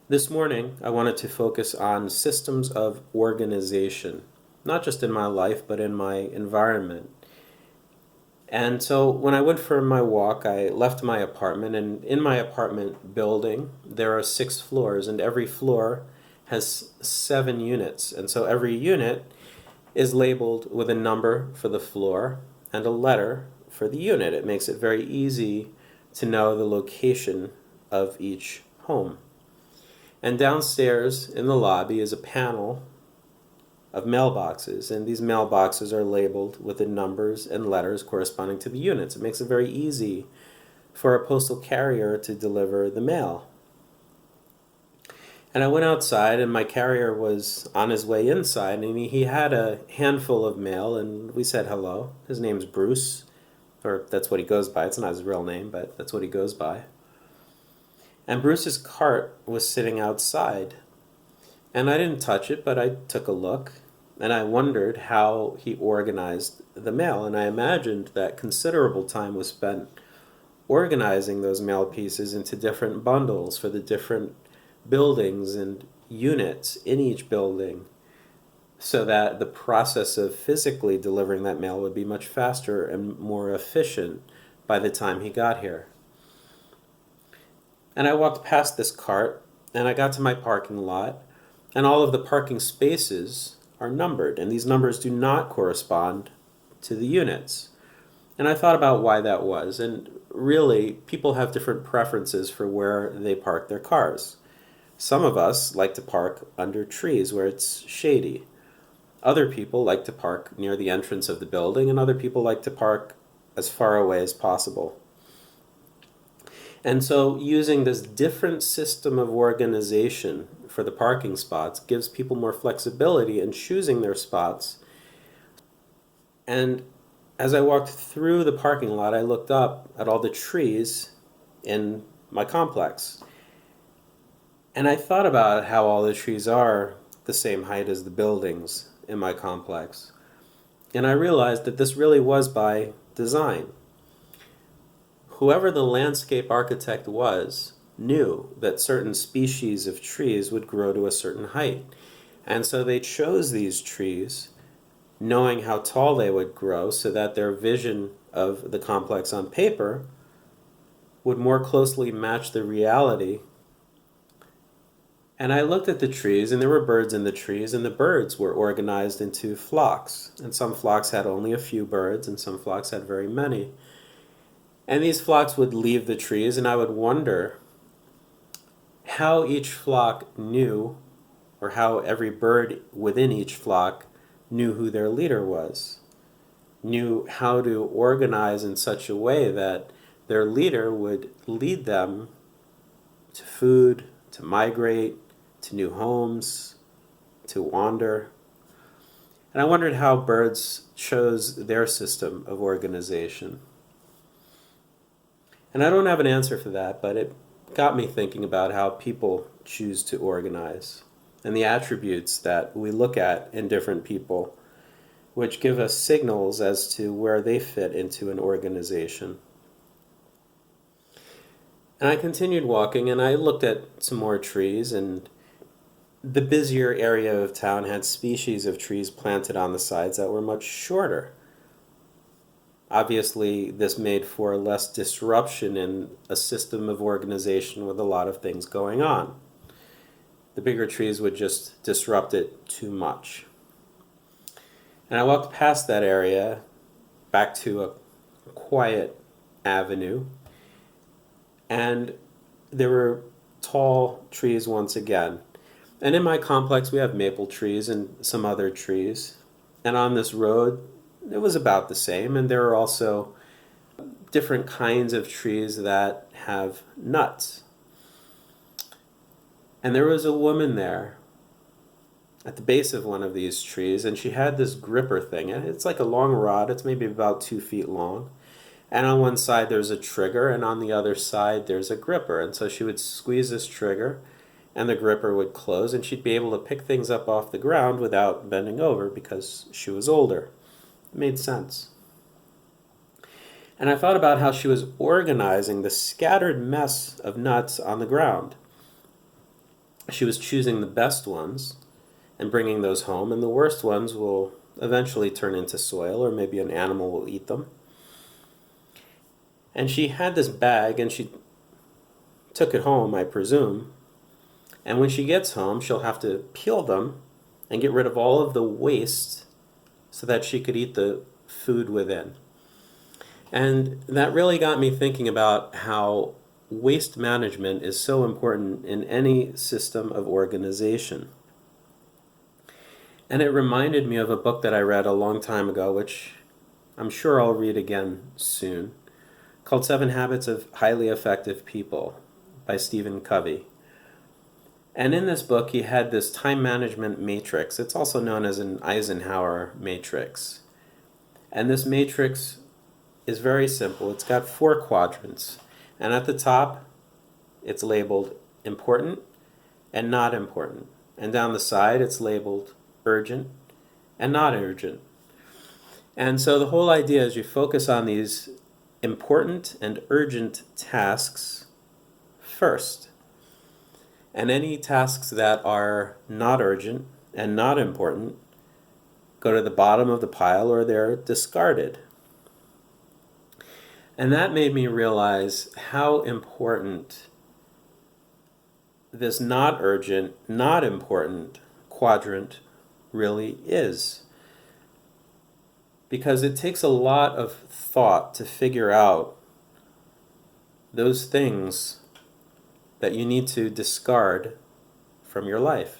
This morning, I wanted to focus on systems of organization, not just in my life, but in my environment. And so when I went for my walk, I left my apartment, and in my apartment building, there are 6 floors, and every floor has 7 units. And so every unit is labeled with a number for the floor and a letter for the unit. It makes it very easy to know the location of each home. And downstairs in the lobby is a panel of mailboxes, and these mailboxes are labeled with the numbers and letters corresponding to the units. It makes it very easy for a postal carrier to deliver the mail. And I went outside, and my carrier was on his way inside, and he had a handful of mail, and we said hello. His name's Bruce, or that's what he goes by. It's not his real name, but that's what he goes by. And Bruce's cart was sitting outside. And I didn't touch it, but I took a look, and I wondered how he organized the mail. And I imagined that considerable time was spent organizing those mail pieces into different bundles for the different buildings and units in each building, so that the process of physically delivering that mail would be much faster and more efficient by the time he got here. And I walked past this cart, and I got to my parking lot, and all of the parking spaces are numbered, and these numbers do not correspond to the units. And I thought about why that was, and really, people have different preferences for where they park their cars. Some of us like to park under trees where it's shady. Other people like to park near the entrance of the building, and other people like to park as far away as possible. And so using this different system of organization for the parking spots gives people more flexibility in choosing their spots. And as I walked through the parking lot, I looked up at all the trees in my complex. And I thought about how all the trees are the same height as the buildings in my complex. And I realized that this really was by design. Whoever the landscape architect was knew that certain species of trees would grow to a certain height. And so they chose these trees knowing how tall they would grow so that their vision of the complex on paper would more closely match the reality. And I looked at the trees, and there were birds in the trees, and the birds were organized into flocks. And some flocks had only a few birds, and some flocks had very many. And these flocks would leave the trees, and I would wonder how each flock knew, or how every bird within each flock knew who their leader was, knew how to organize in such a way that their leader would lead them to food, to migrate, to new homes, to wander. And I wondered how birds chose their system of organization. And I don't have an answer for that, but it got me thinking about how people choose to organize and the attributes that we look at in different people, which give us signals as to where they fit into an organization. And I continued walking, and I looked at some more trees, and the busier area of town had species of trees planted on the sides that were much shorter. Obviously, this made for less disruption in a system of organization with a lot of things going on. The bigger trees would just disrupt it too much. And I walked past that area back to a quiet avenue, and there were tall trees once again. And in my complex, we have maple trees and some other trees. And on this road, it was about the same, and there are also different kinds of trees that have nuts. And there was a woman there at the base of one of these trees, and she had this gripper thing. It's like a long rod, it's maybe about 2 feet long. And on one side there's a trigger, and on the other side there's a gripper. And so she would squeeze this trigger, and the gripper would close, and she'd be able to pick things up off the ground without bending over because she was older. It made sense. And I thought about how she was organizing the scattered mess of nuts on the ground. she was choosing the best ones and bringing those home, and the worst ones will eventually turn into soil, or maybe an animal will eat them. And she had this bag, and she took it home, I presume. And when she gets home, she'll have to peel them and get rid of all of the waste so that she could eat the food within. And that really got me thinking about how waste management is so important in any system of organization. And it reminded me of a book that I read a long time ago, which I'm sure I'll read again soon, called 7 Habits of Highly Effective People by Stephen Covey. And in this book, he had this time management matrix. It's also known as an Eisenhower matrix. And this matrix is very simple. It's got 4 quadrants. And at the top, it's labeled important and not important. And down the side, it's labeled urgent and not urgent. And so the whole idea is you focus on these important and urgent tasks first. And any tasks that are not urgent and not important go to the bottom of the pile, or they're discarded. And that made me realize how important this not urgent, not important quadrant really is. Because it takes a lot of thought to figure out those things that you need to discard from your life.